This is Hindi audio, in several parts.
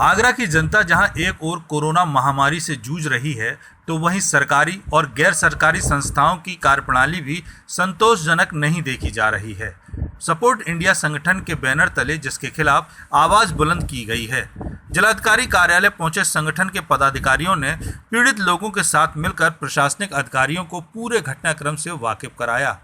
आगरा की जनता जहां एक ओर कोरोना महामारी से जूझ रही है, तो वहीं सरकारी और गैर सरकारी संस्थाओं की कार्यप्रणाली भी संतोषजनक नहीं देखी जा रही है। सपोर्ट इंडिया संगठन के बैनर तले जिसके खिलाफ आवाज बुलंद की गई है। जिलाधिकारी कार्यालय पहुंचे संगठन के पदाधिकारियों ने पीड़ित लोगों के साथ मिलकर प्रशासनिक अधिकारियों को पूरे घटनाक्रम से वाकिफ कराया।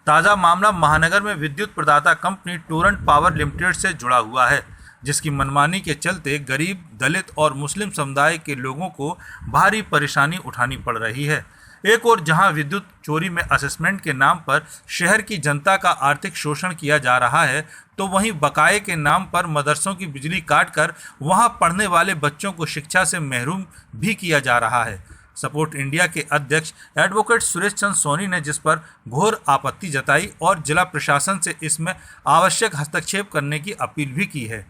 ताज़ा मामला महानगर में विद्युत प्रदाता कंपनी टोरेंट पावर लिमिटेड से जुड़ा हुआ है, जिसकी मनमानी के चलते गरीब, दलित और मुस्लिम समुदाय के लोगों को भारी परेशानी उठानी पड़ रही है। एक और जहां विद्युत चोरी में असेसमेंट के नाम पर शहर की जनता का आर्थिक शोषण किया जा रहा है, तो वहीं बकाये के नाम पर मदरसों की बिजली काटकर वहां पढ़ने वाले बच्चों को शिक्षा से महरूम भी किया जा रहा है। सपोर्ट इंडिया के अध्यक्ष एडवोकेट सुरेश चंद्र सोनी ने जिस पर घोर आपत्ति जताई और जिला प्रशासन से इसमें आवश्यक हस्तक्षेप करने की अपील भी की है।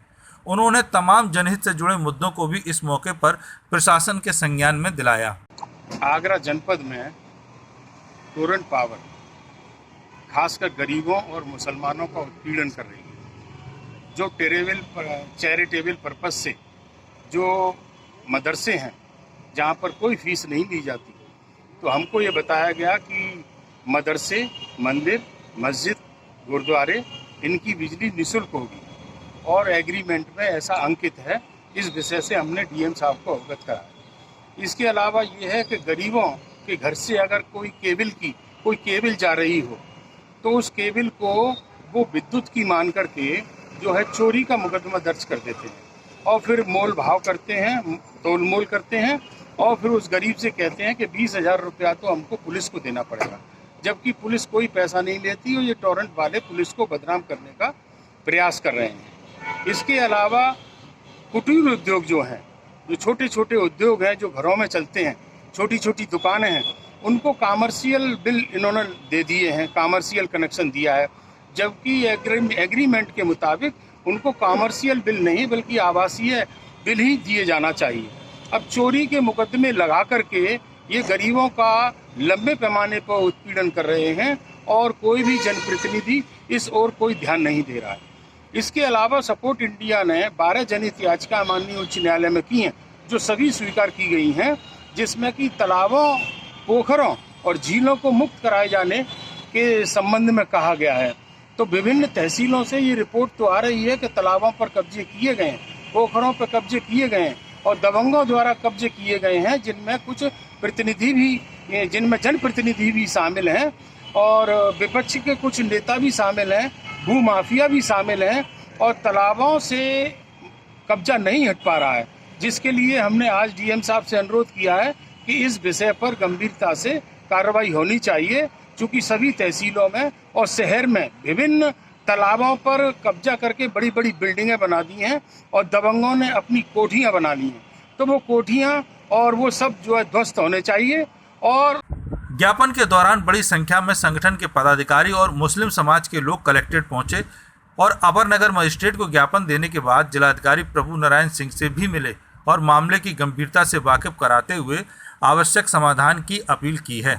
उन्होंने तमाम जनहित से जुड़े मुद्दों को भी इस मौके पर प्रशासन के संज्ञान में दिलाया। आगरा जनपद में टोरेंट पावर खासकर गरीबों और मुसलमानों का उत्पीड़न कर रही है। जो चैरिटेबल पर्पस से जो मदरसे हैं जहाँ पर कोई फीस नहीं ली जाती, तो हमको ये बताया गया कि मदरसे, मंदिर, मस्जिद, गुरुद्वारे इनकी बिजली निःशुल्क होगी और एग्रीमेंट में ऐसा अंकित है। इस विषय से हमने डीएम साहब को अवगत कराया। इसके अलावा ये है कि गरीबों के घर से अगर कोई केबल जा रही हो, तो उस केबल को वो विद्युत की मान करके जो है चोरी का मुकदमा दर्ज कर देते हैं और फिर मोल भाव करते हैं, तोल मोल करते हैं और फिर उस गरीब से कहते हैं कि 20,000 रुपया तो हमको पुलिस को देना पड़ेगा, जबकि पुलिस कोई पैसा नहीं लेती और ये टोरेंट वाले पुलिस को बदनाम करने का प्रयास कर रहे हैं। इसके अलावा कुटीर उद्योग जो हैं, जो छोटे छोटे उद्योग हैं जो घरों में चलते हैं, छोटी छोटी दुकानें हैं, उनको कॉमर्शियल बिल इन्होंने दे दिए हैं, कॉमर्शियल कनेक्शन दिया है, जबकि एग्रीमेंट के मुताबिक उनको कॉमर्शियल बिल नहीं बल्कि आवासीय बिल ही दिए जाना चाहिए। अब चोरी के मुकदमे लगा करके ये गरीबों का लंबे पैमाने पर उत्पीड़न कर रहे हैं और कोई भी जनप्रतिनिधि इस ओर कोई ध्यान नहीं दे रहा है। इसके अलावा सपोर्ट इंडिया ने 12 जनहित याचिका माननीय उच्च न्यायालय में की हैं, जो सभी स्वीकार की गई हैं, जिसमें कि तालाबों, पोखरों और झीलों को मुक्त कराए जाने के संबंध में कहा गया है। तो विभिन्न तहसीलों से ये रिपोर्ट तो आ रही है कि तालाबों पर कब्जे किए गए हैं, पोखरों पर कब्जे किए गए हैं और दबंगों द्वारा कब्जे किए गए हैं, जिनमें कुछ प्रतिनिधि भी, जिनमें जनप्रतिनिधि भी शामिल हैं और विपक्ष के कुछ नेता भी शामिल हैं, भू माफिया भी शामिल हैं और तालाबों से कब्जा नहीं हट पा रहा है, जिसके लिए हमने आज डीएम साहब से अनुरोध किया है कि इस विषय पर गंभीरता से कार्रवाई होनी चाहिए, क्योंकि सभी तहसीलों में और शहर में विभिन्न तालाबों पर कब्जा करके बड़ी बड़ी बिल्डिंगें बना दी हैं और दबंगों ने अपनी कोठियां बना ली हैं। तो वो कोठियां और वो सब जो है ध्वस्त होने चाहिए। और ज्ञापन के दौरान बड़ी संख्या में संगठन के पदाधिकारी और मुस्लिम समाज के लोग कलेक्ट्रेट पहुंचे और अपर नगर मजिस्ट्रेट को ज्ञापन देने के बाद जिलाधिकारी प्रभु नारायण सिंह से भी मिले और मामले की गंभीरता से वाकिफ कराते हुए आवश्यक समाधान की अपील की है।